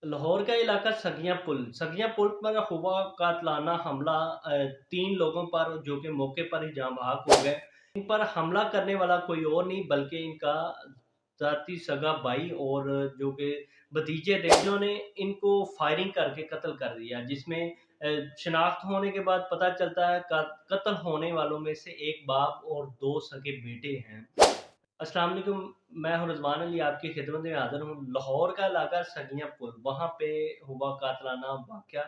लाहौर का इलाका सगिया पुल पर हुआ कातलाना हमला। 3 लोगों पर जो कि मौके पर ही जाँ बहक हो गए। इन पर हमला करने वाला कोई और नहीं बल्कि इनका ज़ाती सगा भाई और जो कि भतीजे थे, जिन्होंने इनको फायरिंग करके कत्ल कर दिया। जिसमें शिनाख्त होने के बाद पता चलता है कत्ल होने वालों में से एक बाप और 2 सगे बेटे हैं। अस्सलाम वालेकुम, मैं हूँ रिज़वान अली, आपकी खिदमत में हाज़िर हूँ। लाहौर का इलाका सगिया पुल, वहाँ पे हुआ कातलाना वाक़या।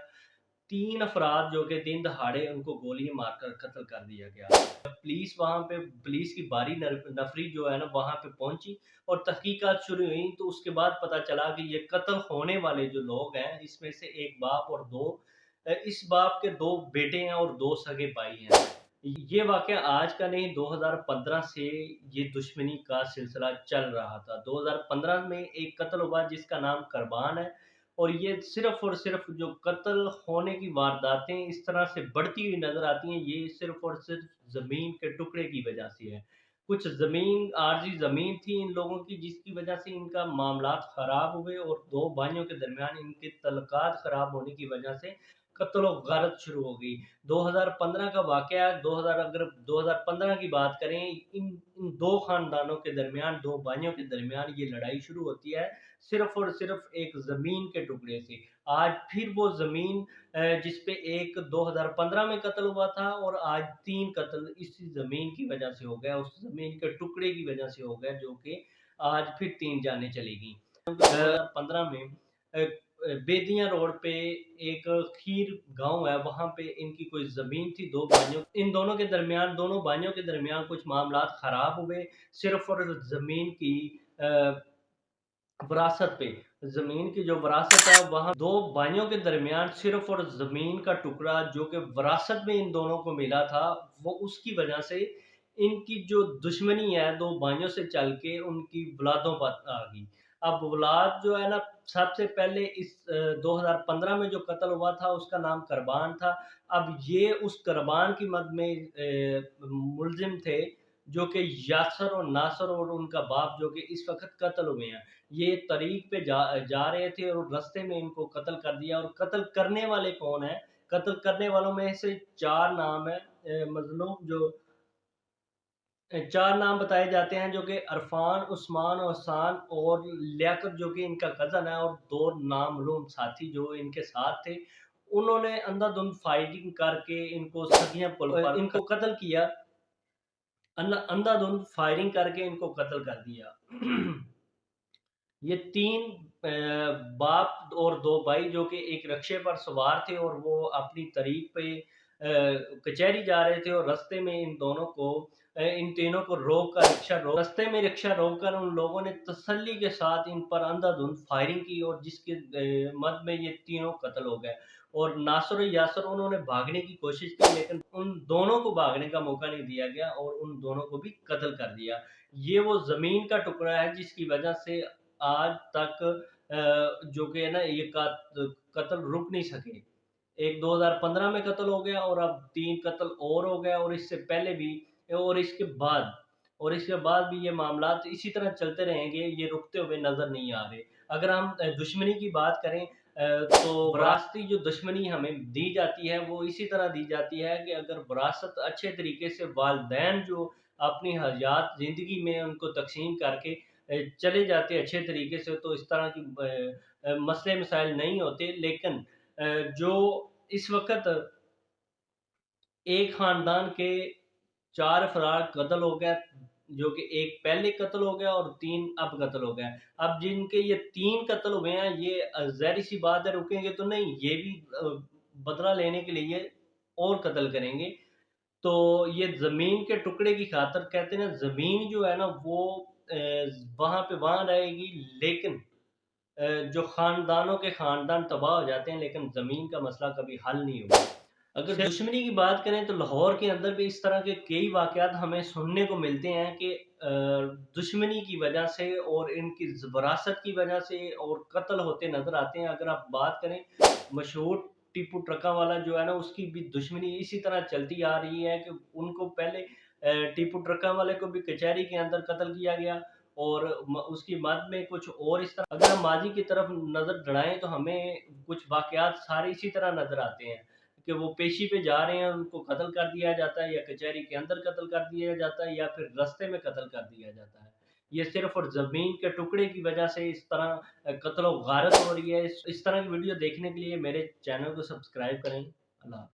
3 अफ़राद जो कि दिन दहाड़े उनको गोली मारकर कत्ल कर दिया गया। पुलिस की भारी नफ़री जो है ना वहाँ पे पहुँची और तहकीकात शुरू हुई, तो उसके बाद पता चला कि ये कत्ल होने वाले जो लोग हैं, इसमें से एक बाप और 2 इस बाप के 2 बेटे हैं और 2 सगे भाई हैं। ये वाक़या आज का नहीं, 2015 से ये दुश्मनी का सिलसिला चल रहा था। 2015 में एक कत्ल हुआ जिसका नाम कुर्बान है, और ये सिर्फ़ और सिर्फ़ जो कत्ल होने की वारदातें इस तरह से बढ़ती हुई नज़र आती हैं, ये सिर्फ़ और सिर्फ़ ज़मीन के टुकड़े की वजह से है। कुछ आरज़ी ज़मीन थी इन लोगों की, जिसकी वजह से इनका मामलात ख़राब हुए और 2 भाइयों के दरमियान इनके तल्लुकात ख़राब होने की वजह से कत्ल और गारत शुरू हो गई। 2015 का वाक़या है। 2015 की बात करें, इन 2 ख़ानदानों के दरमियान, 2 भाइयों के दरमियान ये लड़ाई शुरू होती है, सिर्फ़ और सिर्फ़ एक ज़मीन के टुकड़े से। आज फिर वो ज़मीन जिस पे एक 2015 में कत्ल हुआ था, और आज 3 कत्ल इसी ज़मीन की वजह से हो गया, उस ज़मीन के टुकड़े की वजह से हो गया, जो कि आज फिर 3 जानें चली गईं। 2015 में बेदिया रोड पे एक खीर गाँव है, वहाँ पे इनकी कोई ज़मीन थी 2 भाइयों, इन दोनों भाइयों के दरमियान कुछ मामलात ख़राब हुए, सिर्फ़ और ज़मीन की अ, विरासत पे। ज़मीन की जो विरासत है, वहाँ 2 भाइयों के दरमियान सिर्फ़ और ज़मीन का टुकड़ा जो कि विरासत में इन दोनों को मिला था, वो उसकी वजह से इनकी जो दुश्मनी है 2 भाइयों से चल के उनकी औलादों पर आ गई। अब औलाद जो है ना, सबसे पहले इस 2015 में जो कत्ल हुआ था उसका नाम कुर्बान था। अब ये उस कुर्बान की मद में मुल्ज़िम थे, जो कि यासर और नासर और उनका बाप, जो कि इस वक़्त कत्ल हुए हैं। ये तरीक पे जा रहे थे और रास्ते में इनको कत्ल कर दिया। और कत्ल करने वाले कौन हैं? कत्ल करने वालों में से 4 नाम हैं। मज़लूम जो 4 नाम बताए जाते हैं, जो कि अरफ़ान, उस्मान और हसान और लियाकत, जो कि इनका कज़न है, और 2 नामालूम साथी जो इनके साथ थे। उन्होंने अंधाधुंध फायरिंग करके इनको सगिया पुल पर इनको कत्ल किया। अंधाधुंध फायरिंग करके इनको कत्ल कर दिया। ये 3 बाप और 2 भाई, जो कि एक रिक्शे पर सवार थे और वो अपनी तरीक पे कचहरी जा रहे थे, और रास्ते में इन तीनों को रास्ते में रिक्शा रोक कर उन लोगों ने तसल्ली के साथ इन पर अंधाधुंध फायरिंग की, और जिसके मद में ये तीनों कत्ल हो गए। और नासर और यासर, उन्होंने भागने की कोशिश की, लेकिन उन दोनों को भागने का मौका नहीं दिया गया और उन दोनों को भी कत्ल कर दिया। ये वो ज़मीन का टुकड़ा है जिसकी वजह से आज तक जो कि है ना, ये कत्ल रुक नहीं सके। एक 2015 में कत्ल हो गया, और अब 3 कत्ल और हो गए, और इससे पहले भी, और इसके बाद भी ये मामलात इसी तरह चलते रहेंगे, ये रुकते हुए नज़र नहीं आ रहे। अगर हम दुश्मनी की बात करें, तो विरासती जो दुश्मनी हमें दी जाती है, वो इसी तरह दी जाती है कि अगर विरासत अच्छे तरीके से वालिदैन जो अपनी हयात ज़िंदगी में उनको तक़सीम करके चले जाते अच्छे तरीके से, तो इस तरह की मसले मसाइल नहीं होते। लेकिन जो इस वक़्त एक ख़ानदान के 4 अफ़राद कत्ल हो गए, जो कि एक पहले कत्ल हो गया और 3 अब कत्ल हो गए। अब जिनके ये 3 कत्ल हुए हैं, ये ज़ाहिर-सी बात है रुकेंगे तो नहीं, ये भी बदला लेने के लिए और कत्ल करेंगे। तो ये ज़मीन के टुकड़े की खातिर, कहते हैं ना, ज़मीन जो है ना वो वहाँ पे वहाँ रहेगी, लेकिन जो ख़ानदानों के ख़ानदान तबाह हो जाते हैं, लेकिन ज़मीन का मसला कभी हल नहीं हुआ। अगर दुश्मनी की बात करें, तो लाहौर के अंदर भी इस तरह के कई वाक़यात हमें सुनने को मिलते हैं कि दुश्मनी की वजह से और इनकी विरासत की वजह से और कत्ल होते नज़र आते हैं। अगर आप बात करें, मशहूर टीपू ट्रकावाला जो है ना, उसकी भी दुश्मनी इसी तरह चलती आ रही है कि उनको पहले टीपू ट्रकावाले को भी कचहरी के अंदर कत्ल किया गया, اور اس کی مد میں کچھ اور اس طرح اگر ہم ماضی کی طرف نظر دوڑائیں تو ہمیں کچھ واقعات سارے اسی طرح نظر آتے ہیں کہ وہ پیشی پہ جا رہے ہیں، ان کو قتل کر دیا جاتا ہے یا کچہری کے اندر قتل کر دیا جاتا ہے یا پھر رستے میں قتل کر دیا جاتا ہے۔ یہ صرف اور زمین کے ٹکڑے کی وجہ سے اس طرح قتل و غارت ہو رہی ہے۔ اس طرح کی ویڈیو دیکھنے کے لیے میرے چینل کو سبسکرائب کریں۔ اللہ حافظ۔